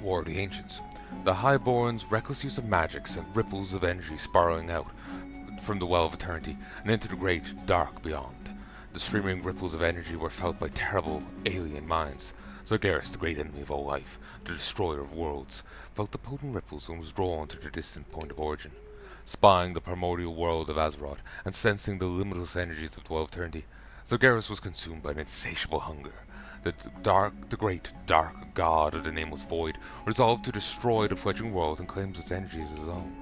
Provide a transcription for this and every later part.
War of the Ancients. The Highborn's reckless use of magic sent ripples of energy spiraling out from the Well of Eternity and into the great, dark beyond. The streaming ripples of energy were felt by terrible, alien minds. Zargaris, the great enemy of all life, the destroyer of worlds, felt the potent ripples and was drawn to their distant point of origin. Spying the primordial world of Azeroth and sensing the limitless energies of the Well of Eternity, Zargaris was consumed by an insatiable hunger. The great dark god of the nameless void, resolved to destroy the fledgling world and claims its energy as his own.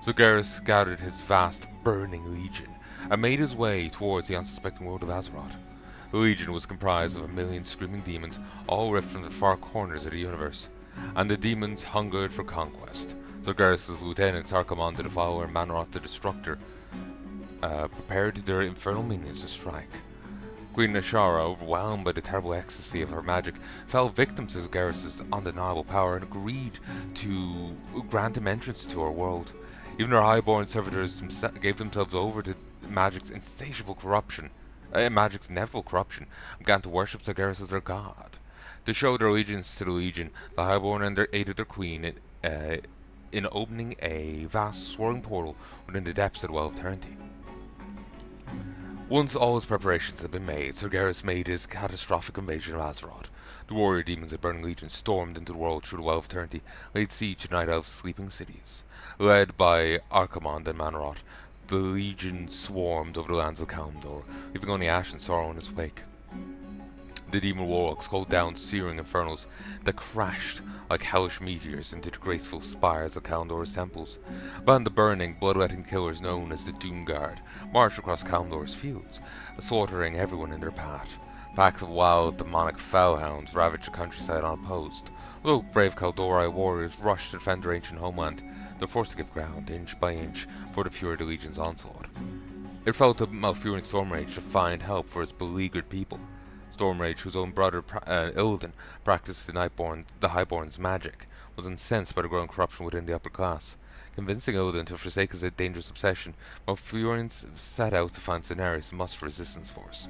Zargaris gathered his vast, burning legion and made his way towards the unsuspecting world of Azeroth. The legion was comprised of a million screaming demons, all ripped from the far corners of the universe, and the demons hungered for conquest. Zargaris' lieutenants, Archimonde the Devourer and Manroth the Destructor, prepared their infernal minions to strike. Queen Nashara, overwhelmed by the terrible ecstasy of her magic, fell victim to Zargaris' undeniable power and agreed to grant him entrance to her world. Even her highborn servitors gave themselves over to magic's inevitable corruption, and began to worship Zargaris as their god. To show their allegiance to the Legion, the highborn aided their queen in opening a vast swirling portal within the depths of the Well of Eternity. Once all his preparations had been made, Zargaris made his catastrophic invasion of Azeroth. The warrior demons of Burning Legion stormed into the world through the Well of Eternity, laid siege to Night Elf's sleeping cities. Led by Archimonde and Manroth, the Legion swarmed over the lands of Kalimdor, leaving only ash and sorrow in its wake. The demon warlocks called down searing infernals that crashed like hellish meteors into the graceful spires of Kalimdor's temples. But the burning, bloodletting killers known as the Doomguard marched across Kalimdor's fields, slaughtering everyone in their path. Packs of wild, demonic fellhounds ravaged the countryside unopposed. Although brave Kaldorei warriors rushed to defend their ancient homeland, they were forced to give ground, inch by inch, for the fury of the Legion's onslaught. It fell to Malfurion Stormrage to find help for its beleaguered people. Stormrage, whose own brother Illidan practiced the Highborn's magic, was incensed by the growing corruption within the upper class. Convincing Illidan to forsake his dangerous obsession, Malfurion set out to find Cenarius and muster resistance force.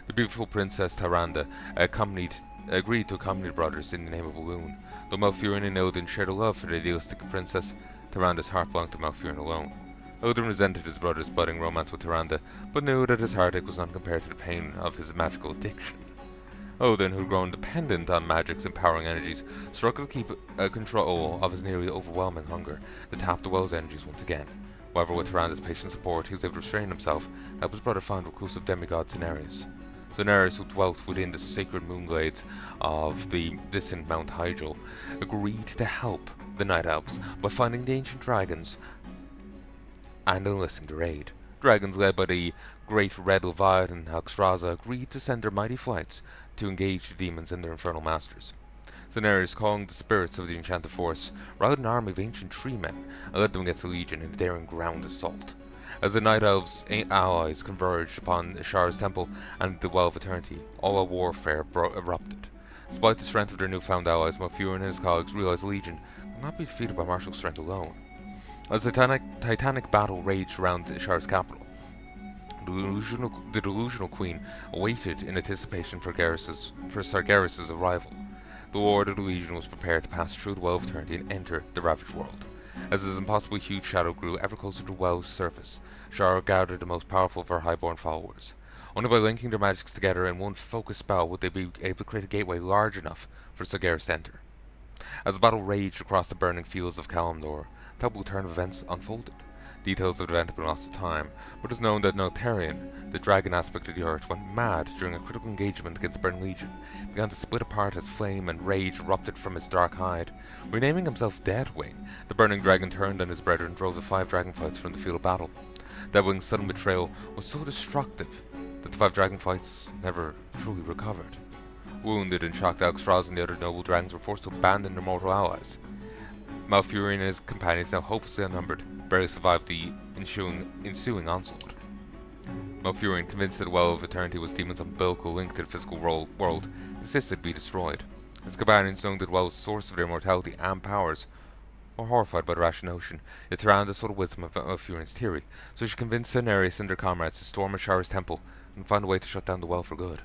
The beautiful Princess Tyrande agreed to accompany the brothers in the name of a boon. Though Malfurion and Illidan shared a love for the idealistic princess, Tyrande's heart belonged to Malfurion alone. Illidan resented his brother's budding romance with Tyrande, but knew that his heartache was none compared to the pain of his magical addiction. Illidan, who had grown dependent on magic's empowering energies, struggled to keep control of his nearly overwhelming hunger to tap the well's energies once again. However, with Tyrande's patient support, he was able to restrain himself and help his brother find reclusive demigod Cenarius. Cenarius, who dwelt within the sacred moonglades of the distant Mount Hyjal, agreed to help the Night Elves by finding the ancient dragons and enlisting their aid. Dragons led by the great Red Leviathan Alexstrasza agreed to send their mighty flights to engage the demons and their infernal masters. Cenarius, calling the spirits of the enchanted forest, routed an army of ancient tree men and led them against the Legion in a daring ground assault. As the Night Elves' allies converged upon Ashar's temple and the Well of Eternity, all-out warfare erupted. Despite the strength of their newfound allies, Malfurion and his colleagues realized the Legion could not be defeated by martial strength alone. As the titanic battle raged around Ashar's capital, the delusional queen awaited in anticipation for Sargeras' arrival. The Lord of the Legion was prepared to pass through the Well of Eternity and enter the ravaged world. As his impossibly huge shadow grew ever closer to the well's surface, Ashara gathered the most powerful of her highborn followers. Only by linking their magics together in one focused spell would they be able to create a gateway large enough for Sargeras to enter. As the battle raged across the burning fields of Kalimdor, a terrible turn of events unfolded. Details of the event have been lost to time, but it is known that Neltharion, the dragon aspect of the earth, went mad during a critical engagement against the Burning Legion, began to split apart as flame and rage erupted from his dark hide. Renaming himself Deathwing, the burning dragon turned on his brethren and drove the 5 dragonflights from the field of battle. Deathwing's sudden betrayal was so destructive that the 5 dragonflights never truly recovered. Wounded and shocked, Alexstrasza and the other noble dragons were forced to abandon their mortal allies. Malfurion and his companions, now hopelessly outnumbered, barely survived the ensuing onslaught. Malfurion, convinced that the Well of Eternity was demon's umbilical link to the physical world, insisted it be destroyed. His companions, knowing that the well was the source of their immortality and powers, were horrified by the rash notion, yet Tyrande saw the wisdom of Malfurion's theory, so she convinced Cenarius and their comrades to storm Ashar's temple and find a way to shut down the well for good.